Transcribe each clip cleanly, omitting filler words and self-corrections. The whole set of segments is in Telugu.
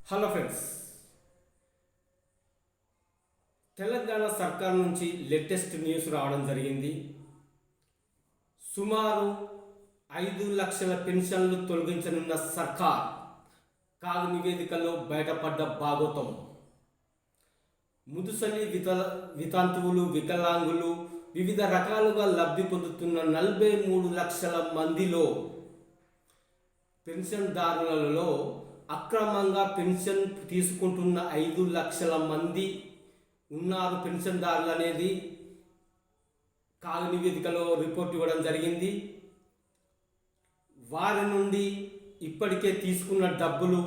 హలో ఫ్రెండ్స్, తెలంగాణ సర్కార్ నుంచి లేటెస్ట్ న్యూస్ రావడం జరిగింది. సుమారు 5 లక్షల పెన్షన్లు తొలగించనున్న సర్కార్ కాగ్ నివేదికలో బయటపడ్డ భాగోతం. ముదుసలి వితంతువులు, వికలాంగులు వివిధ రకాలుగా లబ్ధి పొందుతున్న 43 లక్షల మందిలో పెన్షన్దారులలో అక్రమంగా పెన్షన్ తీసుకుంటున్న 5 లక్షల మంది ఉన్నారు. పెన్షన్దారులు అనేది కాగ్ నివేదికలో రిపోర్ట్ ఇవ్వడం జరిగింది. వారి నుండి ఇప్పటికే తీసుకున్న డబ్బులు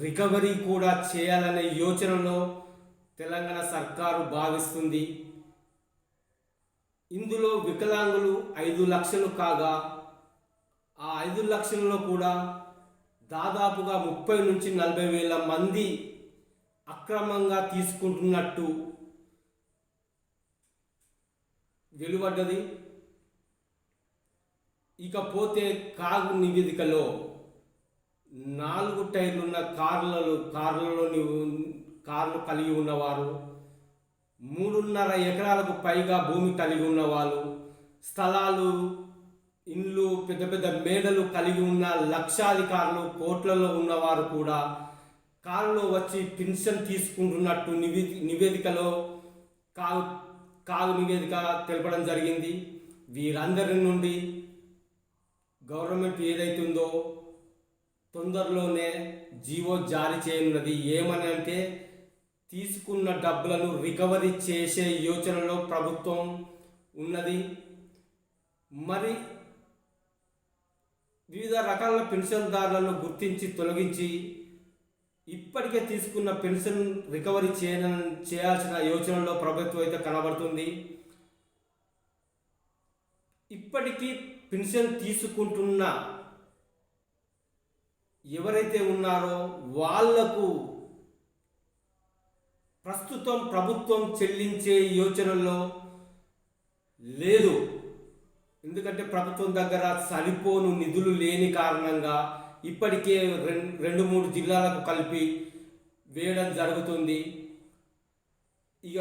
రికవరీ కూడా చేయాలనే యోచనలో తెలంగాణ సర్కారు భావిస్తుంది. ఇందులో వికలాంగులు 5 లక్షలు కాగా ఆ 5 లక్షలలో కూడా దాదాపుగా 30 నుంచి 40 వేల మంది అక్రమంగా తీసుకుంటున్నట్టు వెలువడ్డది. ఇకపోతే కాగ్ నివేదికలో 4 టైర్లున్న కార్లు కలిగి ఉన్నవారు, 3.5 ఎకరాలకు పైగా భూమి కలిగి ఉన్నవాళ్ళు, స్థలాలు, ఇండ్లు, పెద్ద పెద్ద మేడలు కలిగి ఉన్న లక్షాధికారులు, కోట్లలో ఉన్నవారు కూడా కారులో వచ్చి పెన్షన్ తీసుకుంటున్నట్టు నివేదికలో కాగ్ నివేదిక తెలపడం జరిగింది. వీరందరి నుండి గవర్నమెంట్ ఏదైతే ఉందో తొందరలోనే జీవో జారీ చేయనున్నది. ఏమని అంటే, తీసుకున్న డబ్బులను రికవరీ చేసే యోచనలో ప్రభుత్వం ఉన్నది. మరి వివిధ రకాల పెన్షన్దారులను గుర్తించి తొలగించి ఇప్పటికే తీసుకున్న పెన్షన్ రికవరీ చేయాల్సిన యోచనలో ప్రభుత్వం అయితే కనబడుతుంది. ఇప్పటికీ పెన్షన్ తీసుకుంటున్న ఎవరైతే ఉన్నారో వాళ్లకు ప్రస్తుతం ప్రభుత్వం చెల్లించే యోచనలో లేదు. ఎందుకంటే ప్రభుత్వం దగ్గర సరిపోను నిధులు లేని కారణంగా ఇప్పటికే 2-3 జిల్లాలకు కలిపి వేయడం జరుగుతుంది. ఇక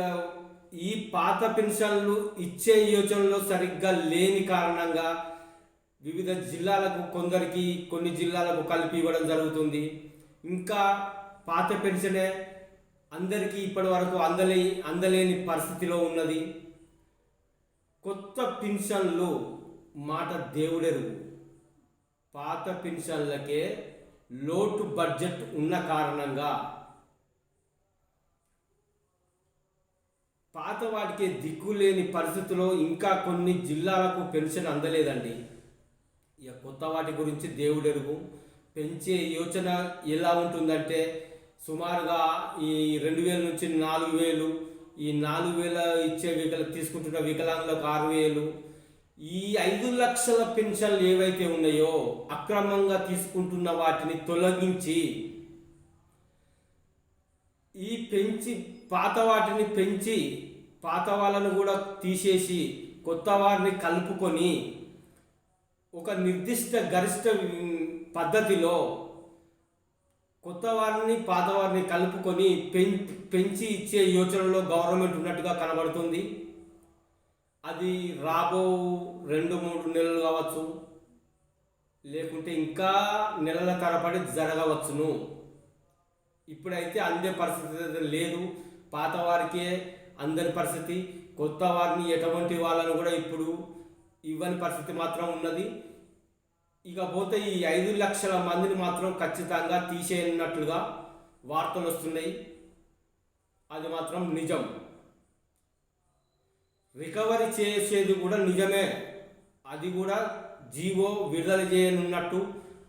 ఈ పాత పెన్షన్లు ఇచ్చే యోచనలో సరిగ్గా లేని కారణంగా వివిధ జిల్లాలకు కొన్ని జిల్లాలకు కలిపి ఇవ్వడం జరుగుతుంది. ఇంకా పాత పెన్షనే అందరికీ ఇప్పటి వరకు అందలేని పరిస్థితిలో ఉన్నది. కొత్త పెన్షన్లు మాట దేవుడెరుగు. పాత పెన్షన్లకే లోటు బడ్జెట్ ఉన్న కారణంగా పాత వాటికి దిక్కులేని పరిస్థితిలో ఇంకా కొన్ని జిల్లాలకు పెన్షన్ అందలేదండి. ఇక కొత్త వాటి గురించి దేవుడెరుగు. పెంచే యోచన ఎలా ఉంటుందంటే, సుమారుగా ఈ 2000 నుంచి 4000, ఈ 4000 ఇచ్చే తీసుకుంటున్న వికలాంగులకు 6000, ఈ 5 లక్షల పెన్షన్లు ఏవైతే ఉన్నాయో అక్రమంగా తీసుకుంటున్న వాటిని తొలగించి పాత వాటిని పెంచి పాత వాళ్ళను కూడా తీసేసి కొత్త వారిని కలుపుకొని ఒక నిర్దిష్ట గరిష్ట పద్ధతిలో కొత్త వారిని పాత వారిని కలుపుకొని పెంచి ఇచ్చే యోచనలో గవర్నమెంట్ ఉన్నట్టుగా కనబడుతుంది. అది రాబో 2-3 నెలలు కావచ్చు, లేకుంటే ఇంకా నెలల తరబడి జరగవచ్చును. ఇప్పుడైతే అందే పరిస్థితి లేదు. పాత వారికే అందరి పరిస్థితి, కొత్త వారిని ఎటువంటి వాళ్ళను కూడా ఇప్పుడు ఇవ్వని పరిస్థితి మాత్రం ఉన్నది. ఇకపోతే ఈ 5 లక్షల మందిని మాత్రం ఖచ్చితంగా తీసేయనట్లుగా వార్తలు వస్తున్నాయి. అది మాత్రం నిజం. రికవరీ చేసేది కూడా నిజమే. అది కూడా జీవో విడుదల చేయనున్నట్టు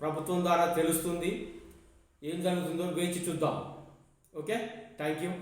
ప్రభుత్వం ద్వారా తెలుస్తుంది. ఏం జరుగుతుందో వేచి చూద్దాం. Okay, thank you.